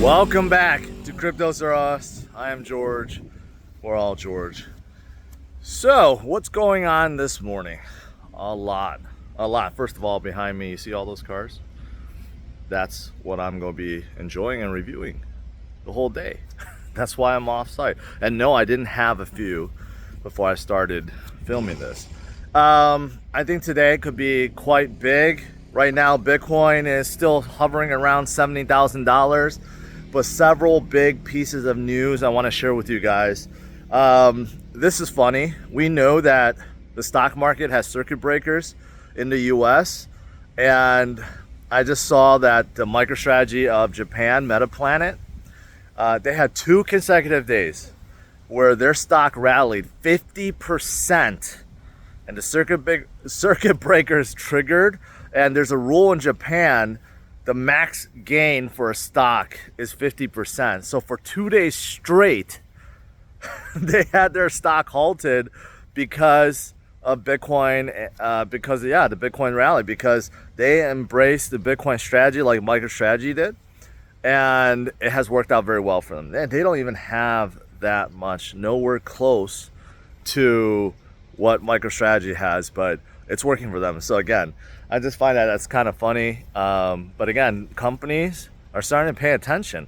Welcome back to Cryptos Are Us. I am George. We're all George. So, what's going on this morning? A lot. First of all, behind me, you see all those cars? That's what I'm going to be enjoying and reviewing the whole day. That's why I'm off site. And no, I didn't have a few before I started filming this. I think today could be quite big. Right now, Bitcoin is still hovering around $70,000. But several big pieces of news I want to share with you guys. This is funny. We know that the stock market has circuit breakers in the US, and I just saw that the MicroStrategy of Japan, Metaplanet, they had 2 consecutive days where their stock rallied 50%, and the circuit breakers triggered. And there's a rule in Japan. The max gain for a stock is 50%. So for 2 days straight, they had their stock halted because of Bitcoin, the Bitcoin rally, because they embraced the Bitcoin strategy like MicroStrategy did, and it has worked out very well for them. They don't even have that much, nowhere close to what MicroStrategy has, but it's working for them. So again, I just find that that's kind of funny. But again, companies are starting to pay attention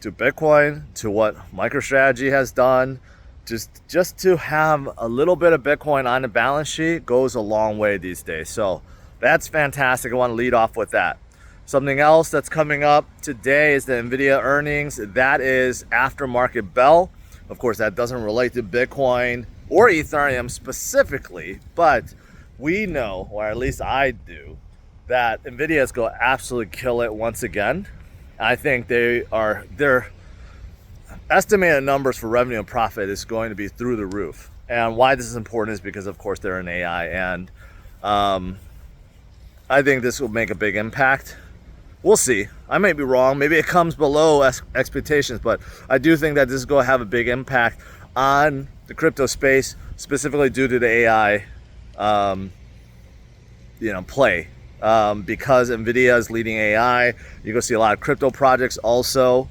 to Bitcoin, to what MicroStrategy has done. Just to have a little bit of Bitcoin on the balance sheet goes a long way these days. So that's fantastic. I want to lead off with that. Something else that's coming up today is the NVIDIA earnings. That is aftermarket bell. Of course, that doesn't relate to Bitcoin or Ethereum specifically, but we know, or at least I do, that NVIDIA is going to absolutely kill it once again. I think their estimated numbers for revenue and profit is going to be through the roof. And why this is important is because, of course, they're in AI, and I think this will make a big impact. We'll see. I may be wrong. Maybe it comes below expectations, but I do think that this is going to have a big impact on the crypto space, specifically due to the AI play. Because NVIDIA is leading AI, you're going to see a lot of crypto projects also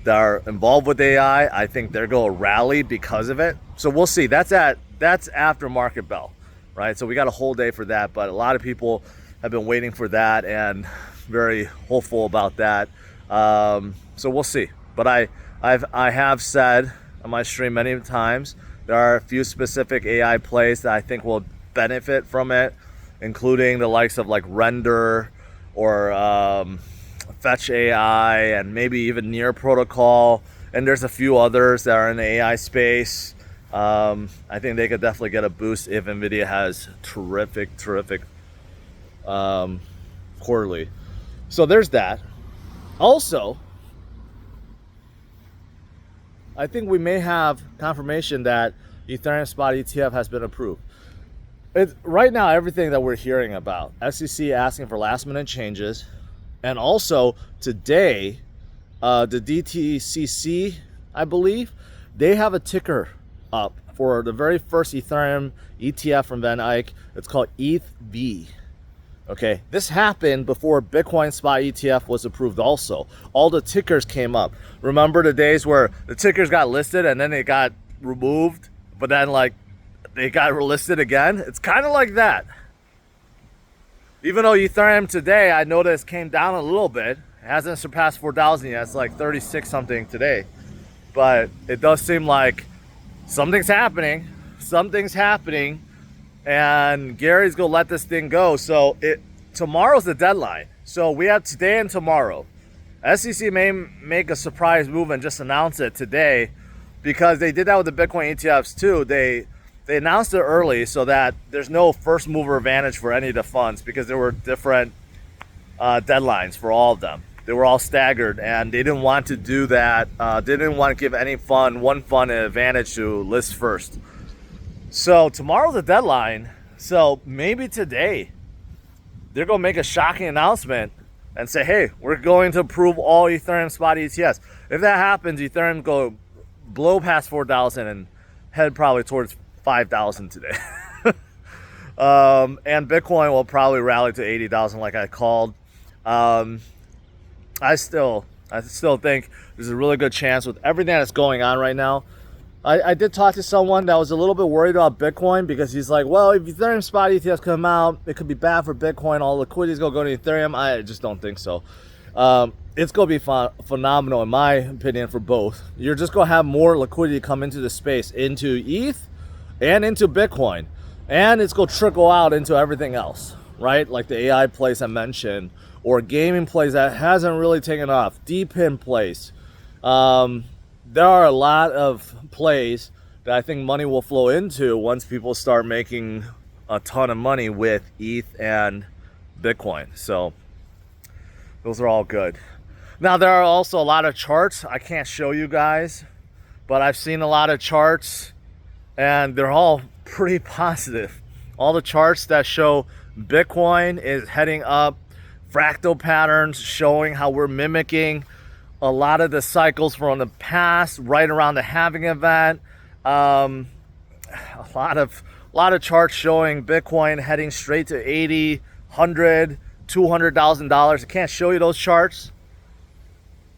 that are involved with AI. I think they're going to rally because of it. So we'll see. That's after market bell, right? So we got a whole day for that, but a lot of people have been waiting for that and very hopeful about that. So we'll see. But I have said on my stream many times, there are a few specific AI plays that I think will benefit from it, including the likes of like Render or Fetch AI, and maybe even Near Protocol. And there's a few others that are in the AI space. I think they could definitely get a boost if NVIDIA has terrific quarterly. So there's that. Also, I think we may have confirmation that Ethereum spot ETF has been approved. Right now, everything that we're hearing about, SEC asking for last minute changes, and also today, the DTCC, I believe, they have a ticker up for the very first Ethereum ETF from Van Eyck. It's called ETHV. Okay, this happened before Bitcoin spot ETF was approved also. All the tickers came up. Remember the days where the tickers got listed and then they got removed, but then like they got listed again? It's kind of like that. Even though Ethereum today, I noticed, came down a little bit. It hasn't surpassed 4,000 yet. It's like 36 something today. But it does seem like something's happening. And Gary's gonna let this thing go. So tomorrow's the deadline. So we have today and tomorrow. SEC may make a surprise move and just announce it today, because they did that with the Bitcoin ETFs too. They announced it early so that there's no first mover advantage for any of the funds, because there were different deadlines for all of them. They were all staggered, and they didn't want to do that. They didn't want to give any one fund an advantage to list first. So tomorrow's the deadline. So maybe today they're going to make a shocking announcement and say, hey, we're going to approve all Ethereum spot ETFs. If that happens, Ethereum go blow past 4,000 and head probably towards 5,000 today. And Bitcoin will probably rally to 80,000 like I called. I still I still think there's a really good chance with everything that's going on right now. I did talk to someone that was a little bit worried about Bitcoin because he's like, well, if Ethereum spot ETFs come out, it could be bad for Bitcoin. All liquidity is going to go to Ethereum. I just don't think so. It's going to be phenomenal, in my opinion, for both. You're just going to have more liquidity come into the space, into ETH and into Bitcoin. And it's going to trickle out into everything else, right? Like the AI plays I mentioned, or gaming plays that hasn't really taken off, deep in plays. There are a lot of plays that I think money will flow into once people start making a ton of money with ETH and Bitcoin. So those are all good. Now, there are also a lot of charts I can't show you guys, but I've seen a lot of charts and they're all pretty positive. All the charts that show Bitcoin is heading up, fractal patterns showing how we're mimicking a lot of the cycles from the past, right around the halving event. A lot of charts showing Bitcoin heading straight to 80, 100, $200,000. I can't show you those charts.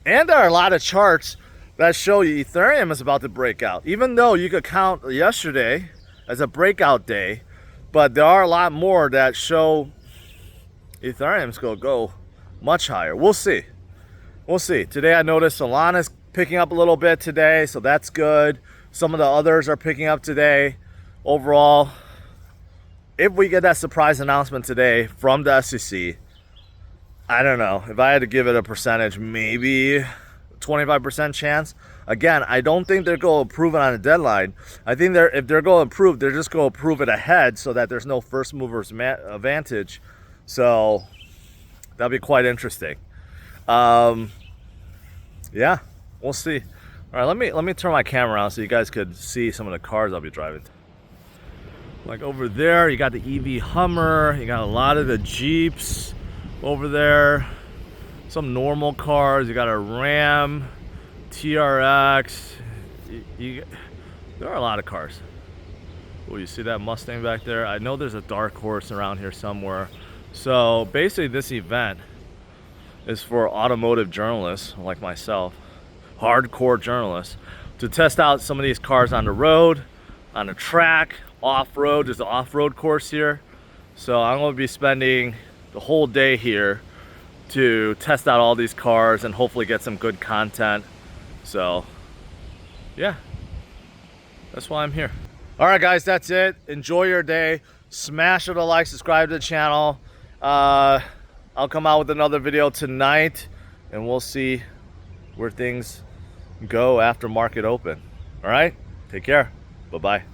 And there are a lot of charts that show you Ethereum is about to break out. Even though you could count yesterday as a breakout day, but there are a lot more that show Ethereum's going to go much higher. We'll see. We'll see. Today I noticed Solana's picking up a little bit today, so that's good. Some of the others are picking up today. Overall, if we get that surprise announcement today from the SEC, I don't know. If I had to give it a percentage, maybe 25% chance. Again, I don't think they're going to approve it on a deadline. I think if they're going to approve, they're just going to approve it ahead so that there's no first mover's advantage. So that'll be quite interesting. Yeah, we'll see. All right, let me turn my camera around so you guys could see some of the cars I'll be driving. Like over there, you got the EV Hummer, you got a lot of the Jeeps over there, some normal cars, you got a Ram, TRX, there are a lot of cars. Oh, you see that Mustang back there? I know there's a dark horse around here somewhere. So basically this event is for automotive journalists like myself, hardcore journalists, to test out some of these cars on the road, on the track, off-road. There's an off-road course here. So I'm going to be spending the whole day here to test out all these cars and hopefully get some good content. So yeah, that's why I'm here. All right, guys, that's it. Enjoy your day. Smash it a like, subscribe to the channel. I'll come out with another video tonight and we'll see where things go after market open. All right, take care. Bye-bye.